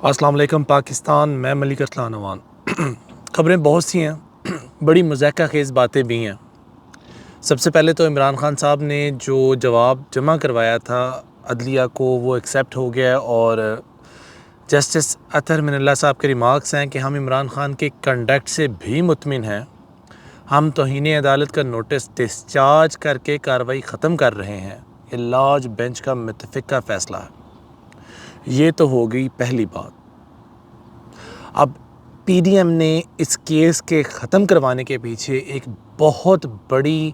अस्सलाम वालेकुम पाकिस्तान, मैं मलिक अरसलान नवान। ख़बरें बहुत सी हैं, बड़ी मज़ाक़ खेज़ बातें भी हैं। सबसे पहले तो इमरान खान साहब ने जो जवाब जमा करवाया था अदलिया को, वो एक्सेप्ट हो गया और जस्टिस अतहर मिनल्ला साहब के रिमार्क्स हैं कि हम इमरान खान के कंडक्ट से भी मुतमिन हैं। हम तौहीन अदालत का नोटिस डिस्चार्ज करके कार्रवाई ख़त्म कर रहे हैं। ये लार्ज बेंच का मुत्तफ़िक़ा फ़ैसला है। ये तो हो गई पहली बात। अब पीडीएम ने इस केस के ख़त्म करवाने के पीछे एक बहुत बड़ी,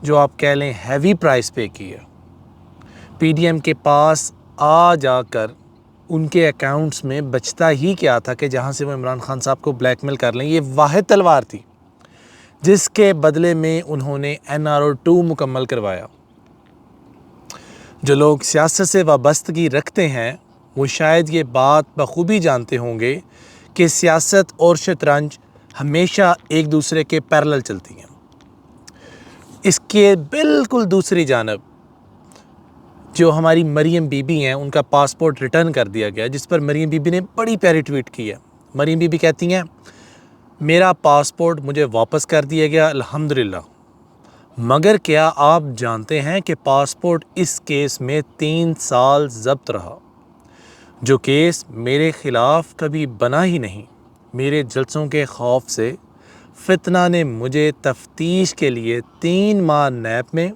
जो आप कह लें, हैवी प्राइस पे की है। पीडीएम के पास आ जाकर उनके अकाउंट्स में बचता ही क्या था कि जहां से वो इमरान खान साहब को ब्लैकमेल कर लें। ये वाहिद तलवार थी जिसके बदले में उन्होंने NRO 2 मुकम्मल करवाया। जो लोग सियासत से वाबस्तगी रखते हैं वो शायद ये बात बखूबी जानते होंगे कि सियासत और शतरंज हमेशा एक दूसरे के पैरेलल चलती हैं। इसके बिल्कुल दूसरी जानब जो हमारी मरीम बीबी हैं, उनका पासपोर्ट रिटर्न कर दिया गया, जिस पर मरीम बीबी ने बड़ी प्यारी ट्वीट की है। मरीम बीबी कहती हैं, मेरा पासपोर्ट मुझे वापस कर दिया गया, अल्हम्दुलिल्लाह। मगर क्या आप जानते हैं कि पासपोर्ट इस केस में 3 साल ज़ब्त रहा, जो केस मेरे ख़िलाफ़ कभी बना ही नहीं। मेरे जलसों के खौफ से फितना ने मुझे तफ्तीश के लिए 3 माह नैब में,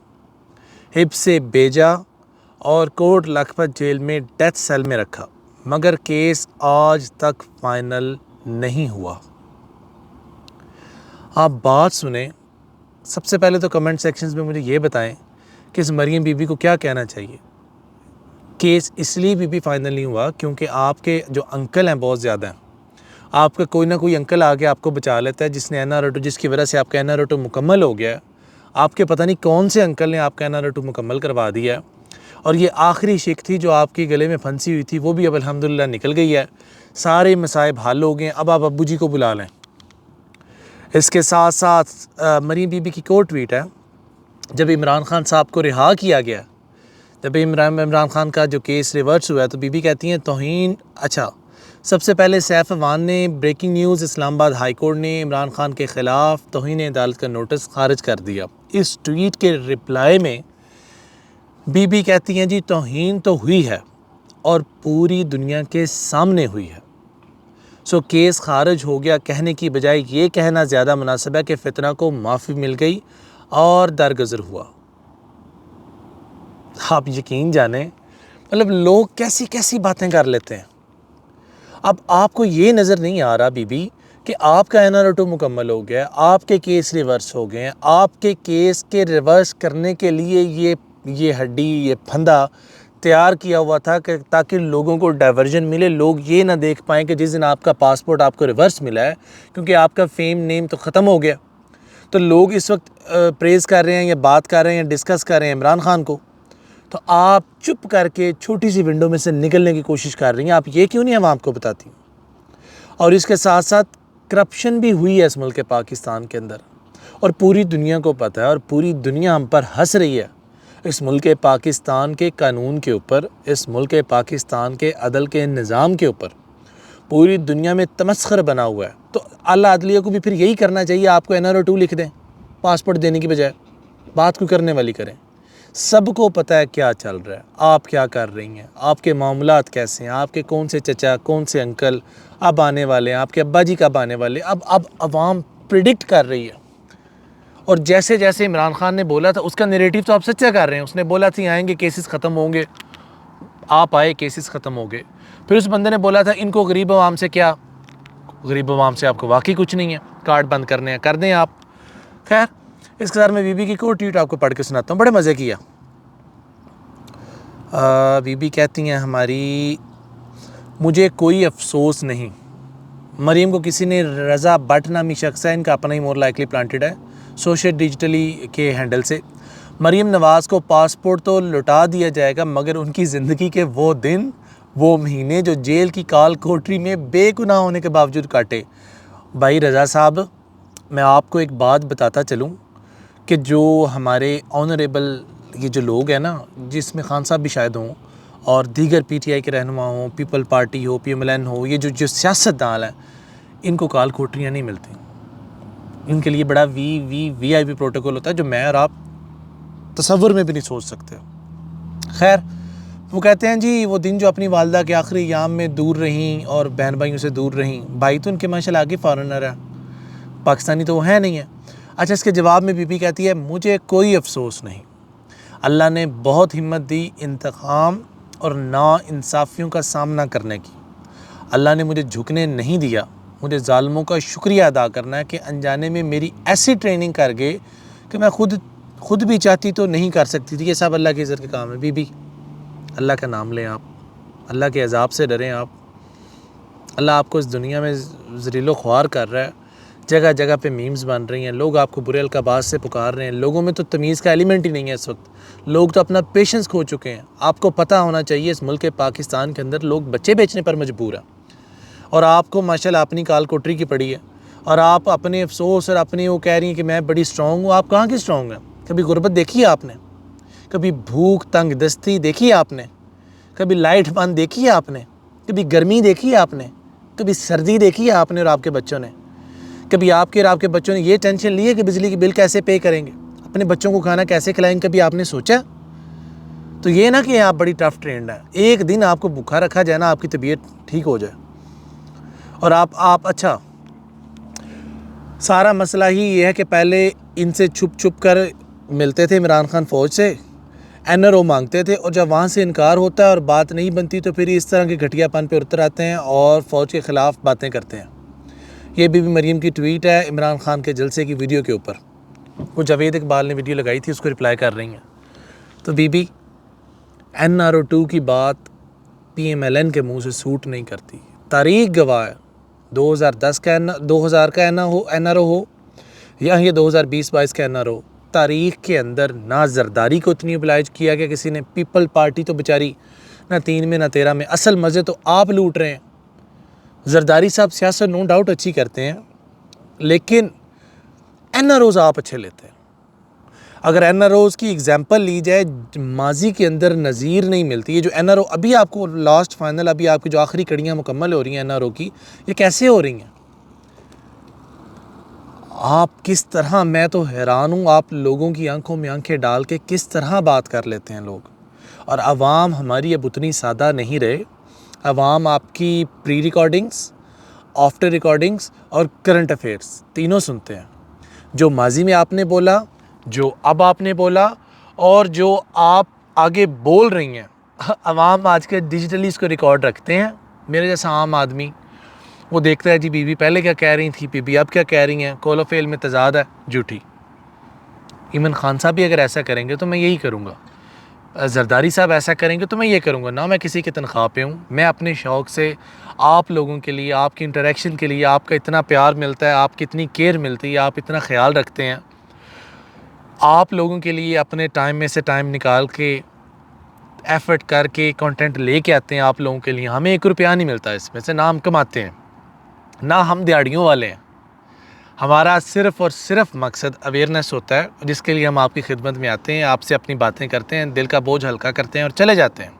हिब्से बेजा और कोट लखपत जेल में डेथ सेल में रखा, मगर केस आज तक फाइनल नहीं हुआ। आप बात सुने। सबसे पहले तो कमेंट सेक्शंस में मुझे ये बताएं कि इस मरीम बीबी को क्या कहना चाहिए। केस इसलिए भी फाइनल नहीं हुआ क्योंकि आपके जो अंकल हैं बहुत ज़्यादा हैं। आपका कोई ना कोई अंकल आके आपको बचा लेता है, जिसने NRO 2, जिसकी वजह से आपका NRO 2 मुकम्मल हो गया है। आपके पता नहीं कौन से अंकल ने आपका NRO 2 मुकम्मल करवा दिया है। और ये आखिरी शिक थी जो आपके गले में फंसी हुई थी, वो भी अब अल्हम्दुलिल्लाह निकल गई है। सारे मसाइब हल हो गए। अब आप अब्बू जी को बुला लें। इसके साथ साथ मरीम बीबी की को ट्वीट है, जब इमरान खान साहब को रिहा किया गया, जब इमरान खान का जो केस रिवर्स हुआ, तो बीबी कहती हैं तौहीन। अच्छा, सबसे पहले सैफ अवान ने breaking news, Islamabad high court ने इमरान खान के ख़िलाफ़ तौहीन अदालत का नोटिस खारिज कर दिया। इस ट्वीट के रिप्लाई में बीबी कहती हैं, जी तौहीन तो हुई है और पूरी दुनिया के सामने हुई है। सो केस खारिज हो गया कहने की बजाय ये कहना ज़्यादा मुनासिब है कि फितना को माफ़ी मिल गई और दरगुजर हुआ। आप यकीन जाने, मतलब लोग कैसी कैसी बातें कर लेते हैं। अब आपको ये नज़र नहीं आ रहा बीबी कि आपका NRO 2 मुकम्मल हो गया, आपके केस रिवर्स हो गए हैं। आपके केस के रिवर्स करने के लिए ये हड्डी, ये फंदा तैयार किया हुआ था कि ताकि लोगों को डाइवर्जन मिले, लोग ये ना देख पाएँ कि जिस दिन आपका पासपोर्ट आपको रिवर्स मिला है, क्योंकि आपका फेम नेम तो ख़त्म हो गया, तो लोग इस वक्त प्रेज़ कर रहे हैं या बात कर रहे हैं, डिस्कस कर रहे हैं इमरान खान को। तो आप चुप करके छोटी सी विंडो में से निकलने की कोशिश कर रही हैं। आप ये क्यों नहीं हम आपको बताती? और इसके साथ साथ करप्शन भी हुई है इस मुल्क के पाकिस्तान के अंदर, और पूरी दुनिया को पता है, और पूरी दुनिया हम पर हंस रही है। इस मुल्क के पाकिस्तान के कानून के ऊपर, इस मुल्क के पाकिस्तान के अदल के निज़ाम के ऊपर पूरी दुनिया में तमस्खर बना हुआ है। तो आला अदलिया को भी फिर यही करना चाहिए, आपको NRO 2 लिख दें पासपोर्ट देने की बजाय। बात क्यों करने वाली करें? सबको पता है क्या चल रहा है, आप क्या कर रही हैं, आपके मामलात कैसे हैं, आपके कौन से चचा, कौन से अंकल अब आने वाले हैं, आपके अब्बा जी कब आने वाले। अब अवाम प्रिडिक्ट कर रही है। और जैसे जैसे इमरान खान ने बोला था, उसका नैरेटिव तो आप सच्चा कर रहे हैं। उसने बोला था आएंगे केसेस ख़त्म होंगे, आप आए, केसेस ख़त्म हो गए। फिर उस बंदे ने बोला था इनको गरीब अवाम से क्या, गरीब अवाम से आपको वाकई कुछ नहीं है, कार्ड बंद करने हैं, कर दें आप। खैर, इसके साथ मैं बीबी की को ट्वीट आपको पढ़ के सुनाता हूँ, बड़े मज़े किया। बीबी कहती हैं हमारी, मुझे कोई अफसोस नहीं। मरीम को किसी ने रज़ा भट्ट नामी शख्स है, इनका अपना ही मोर लाइकली प्लांटेड है, सोशल डिजिटली के हैंडल से। मरीम नवाज़ को पासपोर्ट तो लौटा दिया जाएगा, मगर उनकी ज़िंदगी के वो दिन, वो महीने जो जेल की काल कोठरी में बेगुनाह होने के बावजूद काटे। भाई रज़ा साहब, मैं आपको एक बात बताता चलूँ कि जो हमारे ऑनरेबल ये जो लोग हैं ना, जिसमें खान साहब भी शायद हों, और दीगर PTI के रहनुमा हों, पीपल पार्टी हो, PMLN हो, ये जो सियासतदान हैं, इनको काल कोठरियाँ नहीं मिलती। इनके लिए बड़ा VIP प्रोटोकॉल होता है जो मैं और आप तसव्वुर में भी नहीं सोच सकते। खैर, वो कहते हैं जी वो दिन जो अपनी वालदा के आखिरी याम में दूर रहीं और बहन भाइयों से दूर रहीं, भाई तो उनके माशाल्लाह आगे फॉरेनर है, पाकिस्तानी तो वो है नहीं है। अच्छा, इसके जवाब में बीबी कहती है मुझे कोई अफसोस नहीं, अल्लाह ने बहुत हिम्मत दी इंतकाम और नाइंसाफ़ियों का सामना करने की। अल्लाह ने मुझे झुकने नहीं दिया, मुझे ज़ालिमों का शुक्रिया अदा करना है कि अनजाने में मेरी ऐसी ट्रेनिंग कर गए कि मैं खुद भी चाहती तो नहीं कर सकती थी। ये सब अल्लाह के इज़्ज़त के काम है। बीबी, अल्लाह का नाम लें आप, अल्लाह के अज़ाब से डरें आप। अल्लाह आपको इस दुनिया में ज़लीलो ख्वार कर रहा है। जगह जगह पे मीम्स बन रही हैं, लोग आपको बुरे अलकाबाज से पुकार रहे हैं। लोगों में तो तमीज़ का एलिमेंट ही नहीं है इस वक्त। लोग तो अपना पेशेंस खो चुके हैं। आपको पता होना चाहिए इस मुल्क पाकिस्तान के अंदर लोग बच्चे बेचने पर मजबूर हैं, और आपको माशाल्लाह अपनी काल कोठरी की पड़ी है, और आप अपने अफसोस और अपनी वो कह रही हैं कि मैं बड़ी स्ट्रॉन्ग हूँ। आप कहाँ की स्ट्रॉन्ग हैं? कभी गुर्बत देखी है आपने? कभी भूख तंग दस्ती देखी है आपने? कभी लाइट बंद देखी है आपने? कभी गर्मी देखी है आपने? कभी सर्दी देखी है आपने और आपके बच्चों ने? कभी आपके और आपके बच्चों ने ये टेंशन ली है कि बिजली की बिल कैसे पे करेंगे, अपने बच्चों को खाना कैसे खिलाएंगे? कभी आपने सोचा? तो ये ना कि आप बड़ी टफ ट्रेंड है, एक दिन आपको भूखा रखा जाए ना, आपकी तबीयत ठीक हो जाए और आप अच्छा, सारा मसला ही ये है कि पहले इनसे छुप कर मिलते थे इमरान खान फ़ौज से, NRO मांगते थे, और जब वहाँ से इनकार होता है और बात नहीं बनती तो फिर इस तरह के घटियापन पे उतर आते हैं और फ़ौज के ख़िलाफ़ बातें करते हैं। ये बीबी मरीम की ट्वीट है इमरान खान के जलसे की वीडियो के ऊपर। वो जावेद इकबाल ने वीडियो लगाई थी, उसको रिप्लाई कर रही हैं। तो बीबी, NRO 2 की बात PMLN के मुंह से सूट नहीं करती। तारीख गवाह है, 2010 का 2000 का NRO हो या ये 2020-22 का NRO, तारीख़ के अंदर ना जरदारी को इतनी ओबलाइज किया गया किसी ने। पीपल पार्टी तो बेचारी ना 3 में ना 13 में। असल मज़े तो आप लूट रहे हैं। जरदारी साहब सियासत नो डाउट अच्छी करते हैं, लेकिन NROs आप अच्छे लेते हैं। अगर NROs की एग्जांपल ली जाए, माजी के अंदर नज़ीर नहीं मिलती। ये जो NRO अभी आपको लास्ट फाइनल, अभी आपकी जो आखिरी कड़ियाँ मुकम्मल हो रही हैं NRO की, ये कैसे हो रही हैं? आप किस तरह, मैं तो हैरान हूँ, आप लोगों की आंखों में आंखें डाल के किस तरह बात कर लेते हैं लोग। और आवाम हमारी अब उतनी सादा नहीं रहे। आवाम आपकी प्री रिकॉर्डिंग्स, आफ्टर रिकॉर्डिंग्स और करंट अफेयर्स तीनों सुनते हैं। जो माजी में आपने बोला, जो अब आपने बोला, और जो आप आगे बोल रही हैं, आवाम आज के डिजिटली इसको रिकॉर्ड रखते हैं। मेरे जैसा आम आदमी वो देखता है जी बीबी पहले क्या कह रही थी, बीबी अब क्या कह रही हैं, कौल फेल में तजाद है, झूठी। इमरान खान साहब भी अगर ऐसा करेंगे तो मैं यही करूँगा, जरदारी साहब ऐसा करेंगे तो मैं ये करूँगा। ना मैं किसी की तनख्वाह पे हूँ, मैं अपने शौक़ से आप लोगों के लिए, आपकी इंटरेक्शन के लिए, आपका इतना प्यार मिलता है, आपकी इतनी केयर मिलती है, आप इतना ख्याल रखते हैं, आप लोगों के लिए अपने टाइम में से टाइम निकाल के एफ़र्ट करके कंटेंट लेके आते हैं आप लोगों के लिए। हमें 1 रुपया नहीं मिलता इसमें से, ना हम कमाते हैं, ना हम दिहाड़ियों वाले हैं। हमारा सिर्फ़ और सिर्फ मकसद अवेयरनेस होता है, जिसके लिए हम आपकी खिदमत में आते हैं, आपसे अपनी बातें करते हैं, दिल का बोझ हल्का करते हैं और चले जाते हैं।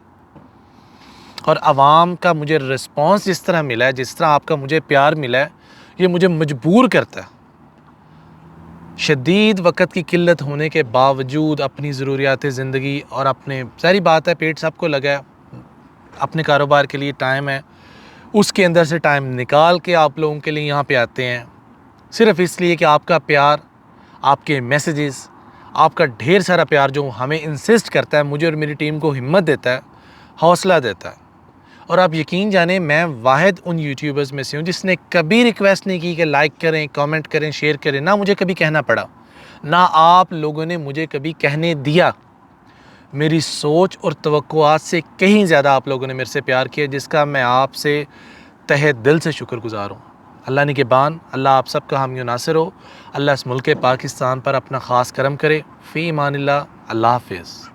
और आवाम का मुझे रिस्पांस जिस तरह मिला है, जिस तरह आपका मुझे प्यार मिला है, ये मुझे मजबूर करता है शदीद वक़्त की किल्लत होने के बावजूद अपनी ज़रूरियात ज़िंदगी और अपने, सारी बात है पेट सबको लगा है, अपने कारोबार के लिए टाइम है, उसके अंदर से टाइम निकाल के आप लोगों के लिए यहाँ पे आते हैं, सिर्फ़ इसलिए कि आपका प्यार, आपके मैसेजेस, आपका ढेर सारा प्यार जो हमें इंसिस्ट करता है, मुझे और मेरी टीम को हिम्मत देता है, हौसला देता है। और आप यकीन जाने, मैं वाहिद उन यूट्यूबर्स में से हूँ जिसने कभी रिक्वेस्ट नहीं की कि लाइक करें, कमेंट करें, शेयर करें। ना मुझे कभी कहना पड़ा, ना आप लोगों ने मुझे कभी कहने दिया। मेरी सोच और तवक्कुआत से कहीं ज़्यादा आप लोगों ने मेरे से प्यार किया, जिसका मैं आपसे तहे दिल से शुक्रगुज़ार हूँ। अल्लाह निगहबान, अल्लाह आप सबका हामी नासिर हो। अल्लाह इस मुल्क पाकिस्तान पर अपना ख़ास करम करे। फ़ी ईमानिल्लाह। अल्लाह हाफ़िज़।